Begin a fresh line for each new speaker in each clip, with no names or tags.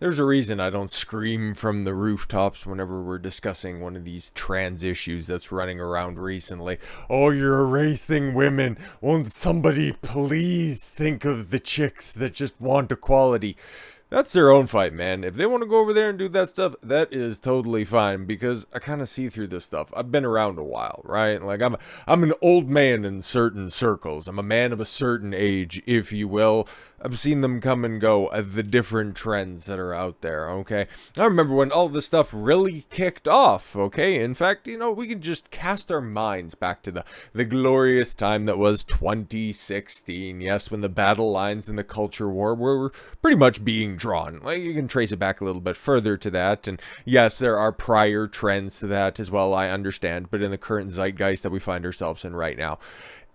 There's a reason I don't scream from the rooftops whenever we're discussing one of these trans issues that's running around recently. Oh, you're erasing women. Won't somebody please think of the chicks that just want equality? That's their own fight, man. If they want to go over there and do that stuff, that is totally fine, because I kind of see through this stuff. I've been around a while, right? Like I'm an old man in certain circles. I'm a man of a certain age, if you will. I've seen them come and go, the different trends that are out there, okay? I remember when all this stuff really kicked off, okay? In fact, we can just cast our minds back to the glorious time that was 2016. Yes, when the battle lines in the culture war were pretty much being drawn. Like, you can trace it back a little bit further to that, and yes, there are prior trends to that as well, I understand, but in the current zeitgeist that we find ourselves in right now,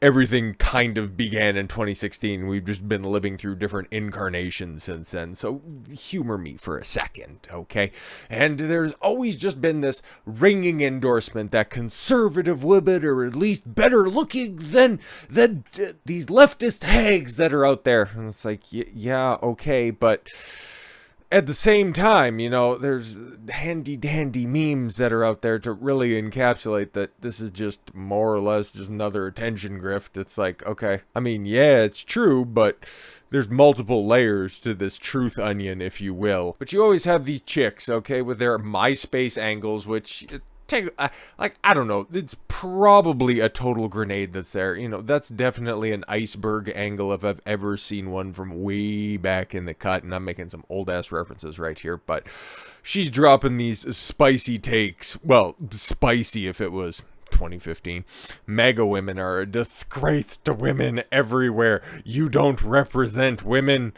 everything kind of began in 2016. We've just been living through different incarnations since then. So humor me for a second, okay? And there's always just been this ringing endorsement that conservative women are at least better looking than these leftist hags that are out there. And it's like, yeah, okay, but at the same time, there's handy dandy memes that are out there to really encapsulate that this is just more or less just another attention grift. It's like, okay, I mean, yeah, it's true, but there's multiple layers to this truth onion, if you will. But you always have these chicks, okay, with their MySpace angles, which I don't know, it's probably a total grenade that's there. That's definitely an iceberg angle if I've ever seen one from way back in the cut, and I'm making some old ass references right here, but she's dropping these spicy takes. Well, spicy if it was 2015. MAGA women are a disgrace to women everywhere. You don't represent women.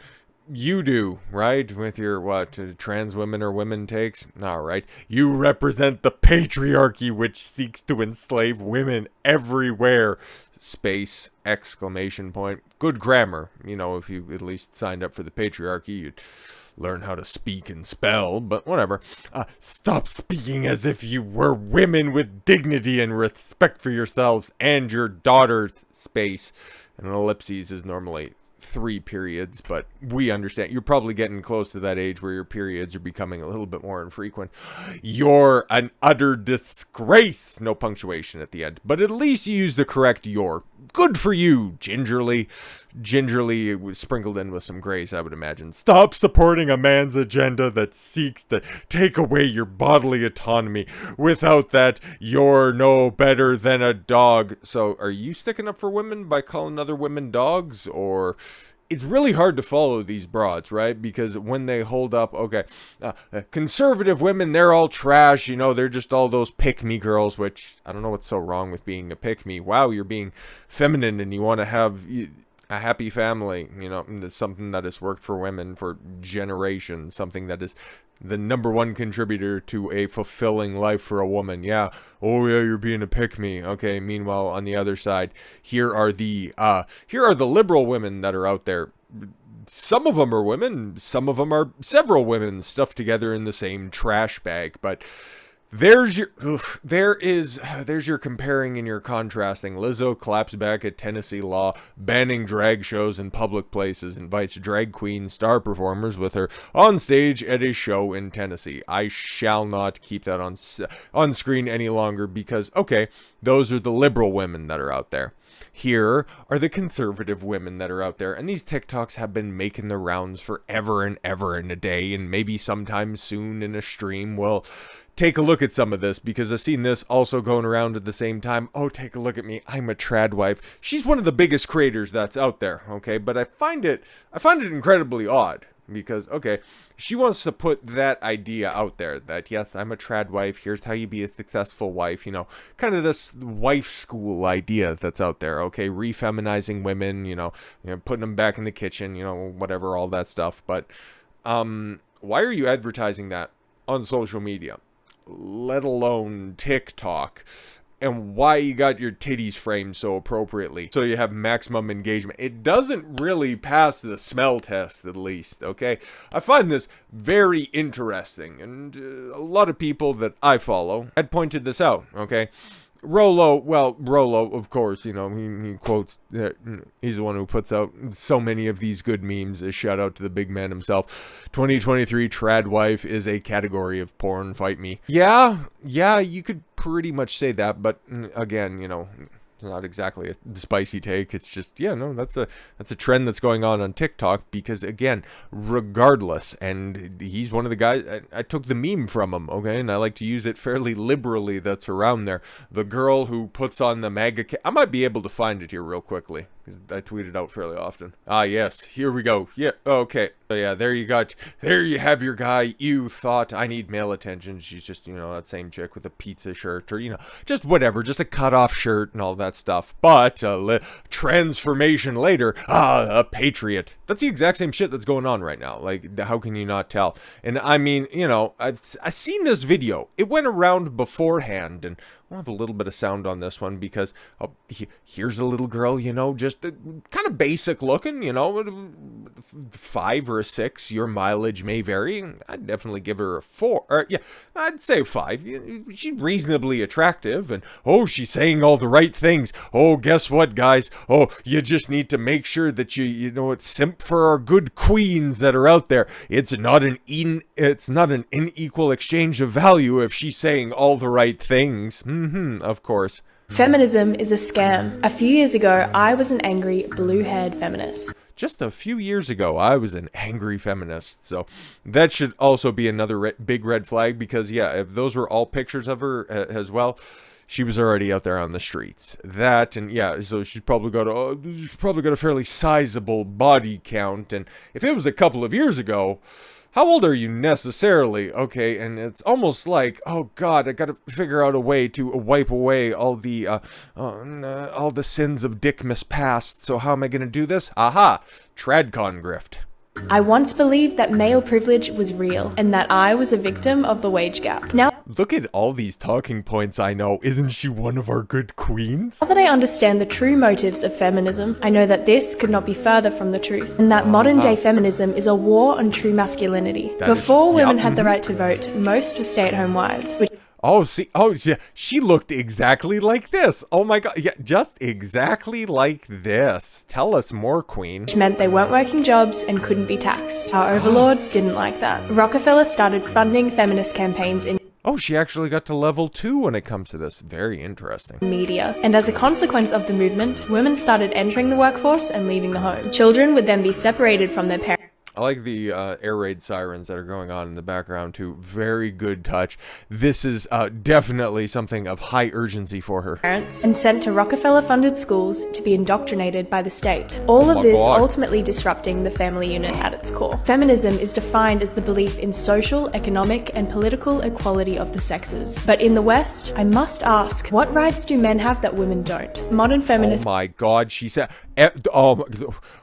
You do, right? With your, trans women or women takes? Alright. You represent the patriarchy which seeks to enslave women everywhere. Space, exclamation point. Good grammar. If you at least signed up for the patriarchy, you'd learn how to speak and spell, but whatever. Stop speaking as if you were women with dignity and respect for yourselves and your daughters. Space. And an ellipses is normally 3 periods, but we understand you're probably getting close to that age where your periods are becoming a little bit more infrequent. You're an utter disgrace. No punctuation at the end, but at least you use the correct your. Good for you, gingerly. Gingerly, it was sprinkled in with some grace, I would imagine. Stop supporting a man's agenda that seeks to take away your bodily autonomy. Without that, you're no better than a dog. So, are you sticking up for women by calling other women dogs? Or it's really hard to follow these broads, right? Because when they hold up, conservative women, they're all trash, they're just all those pick-me girls, which I don't know what's so wrong with being a pick-me. Wow, you're being feminine and you want to have a happy family, it's something that has worked for women for generations, something that is the number one contributor to a fulfilling life for a woman. Yeah. Oh yeah, you're being a pick-me. Okay. Meanwhile, on the other side, here are the liberal women that are out there. Some of them are women. Some of them are several women stuffed together in the same trash bag. But there's your comparing and your contrasting. Lizzo claps back at Tennessee law, banning drag shows in public places, invites drag queen star performers with her on stage at a show in Tennessee. I shall not keep that on screen any longer because, okay, those are the liberal women that are out there. Here are the conservative women that are out there, and these TikToks have been making the rounds forever and ever in a day, and maybe sometime soon in a stream we'll take a look at some of this, because I've seen this also going around at the same time. Oh, take a look at me, I'm a trad wife. She's one of the biggest creators that's out there, okay? But I find it incredibly odd, because, okay, she wants to put that idea out there that, yes, I'm a trad wife, here's how you be a successful wife, kind of this wife school idea that's out there, okay? Refeminizing women, putting them back in the kitchen, whatever, all that stuff. But why are you advertising that on social media, let alone TikTok? And why you got your titties framed so appropriately so you have maximum engagement? It doesn't really pass the smell test, at least, okay? I find this very interesting, and a lot of people that I follow had pointed this out, okay? Rollo, of course, you know, he quotes, he's the one who puts out so many of these good memes. A shout out to the big man himself. 2023 trad wife is a category of porn, fight me. Yeah, you could pretty much say that, but again, you know, not exactly a spicy take. It's just, yeah, no, that's a trend that's going on TikTok, because again, regardless, and he's one of the guys, I took the meme from him, okay, and I like to use it fairly liberally that's around there. The girl who puts on the MAGA I might be able to find it here real quickly, because I tweet it out fairly often. Ah, yes, here we go. Yeah, okay. So yeah, there you have your guy. You thought I need male attention. She's just, you know, that same chick with a pizza shirt, or, you know, just whatever, just a cutoff shirt and all that stuff. But transformation later, a patriot. That's the exact same shit that's going on right now. Like, how can you not tell? And I mean, you know, I've seen this video. It went around beforehand, and we'll have a little bit of sound on this one, because here's a little girl, you know, just kind of basic looking, you know, 5 or a 6. Your mileage may vary. I'd definitely give her a 4. Or, yeah, I'd say 5. She's reasonably attractive, and she's saying all the right things. Guess what, guys? You just need to make sure that you know, it's simp for our good queens that are out there. It's not an unequal exchange of value if she's saying all the right things. Of course.
Feminism is a scam. A few years ago, I was an angry, blue-haired feminist.
Just a few years ago, I was an angry feminist. So that should also be another big red flag, because, yeah, if those were all pictures of her as well, she was already out there on the streets. That, and yeah, so she's probably got a fairly sizable body count. And if it was a couple of years ago, how old are you necessarily? Okay, and it's almost like, oh God, I gotta figure out a way to wipe away all the sins of Dickmas past. So how am I gonna do this? Aha! Tradcon grift.
I once believed that male privilege was real, and that I was a victim of the wage gap. Now
Look at all these talking points I know. Isn't she one of our good queens?
that I understand the true motives of feminism, I know that this could not be further from the truth, and that modern-day feminism is a war on true masculinity. Before women had the right to vote, most were stay-at-home wives.
Yeah, she looked exactly like this. Oh my God, yeah, just exactly like this. Tell us more, queen.
Which meant they weren't working jobs and couldn't be taxed. Our overlords didn't like that. Rockefeller started funding feminist campaigns in
she actually got to level 2 when it comes to this. Very interesting.
Media. And as a consequence of the movement, women started entering the workforce and leaving the home. Children would then be separated from their parents.
I like the air raid sirens that are going on in the background too. Very good touch. This is definitely something of high urgency for her.
Parents and sent to Rockefeller-funded schools to be indoctrinated by the state. All of this ultimately disrupting the family unit at its core. Feminism is defined as the belief in social, economic, and political equality of the sexes. But in the West, I must ask, what rights do men have that women don't? Modern feminists.
Oh my God, she said.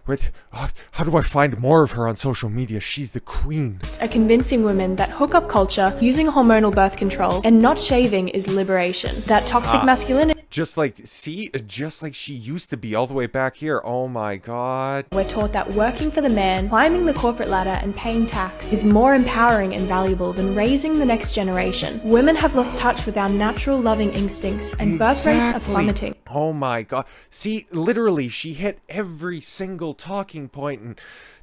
Wait, how do I find more of her on social media? She's the queen.
Are convincing women that hookup culture, using hormonal birth control, and not shaving is liberation. That toxic masculinity.
Just like she used to be all the way back here. Oh my God.
We're taught that working for the man, climbing the corporate ladder, and paying tax is more empowering and valuable than raising the next generation. Women have lost touch with our natural loving instincts, and birth rates are plummeting.
Oh my God. See, literally, she hit every single talking point, and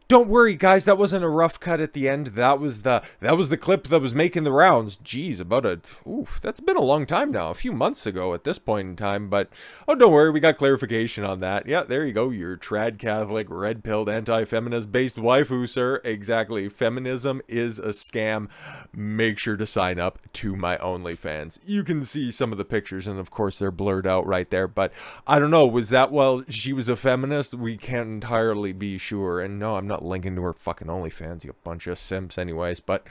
don't worry, guys, that wasn't a rough cut at the end. That was the clip that was making the rounds. Geez, that's been a long time now, a few months ago at this point in time, but don't worry, we got clarification on that. Yeah, there you go, your trad Catholic, red-pilled, anti-feminist based waifu, sir. Exactly, feminism is a scam. Make sure to sign up to my OnlyFans. You can see some of the pictures, and of course they're blurred out right there, but I don't know, was that while she was a feminist? We can't entirely be sure, and no, I'm not linking to her fucking OnlyFans, you bunch of simps anyways, but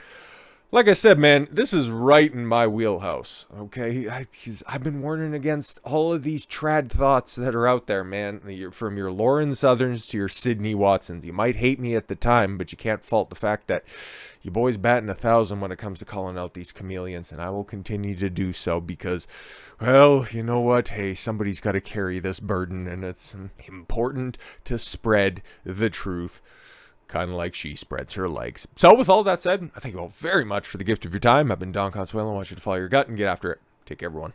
like I said, man, this is right in my wheelhouse, okay? I've been warning against all of these trad thoughts that are out there, man. From your Lauren Southerns to your Sydney Watsons. You might hate me at the time, but you can't fault the fact that you boys batting 1,000 when it comes to calling out these chameleons, and I will continue to do so because, well, you know what? Hey, somebody's got to carry this burden, and it's important to spread the truth. Kind of like she spreads her legs. So with all that said, I thank you all very much for the gift of your time. I've been Don Consuelo. I want you to follow your gut and get after it. Take care, everyone.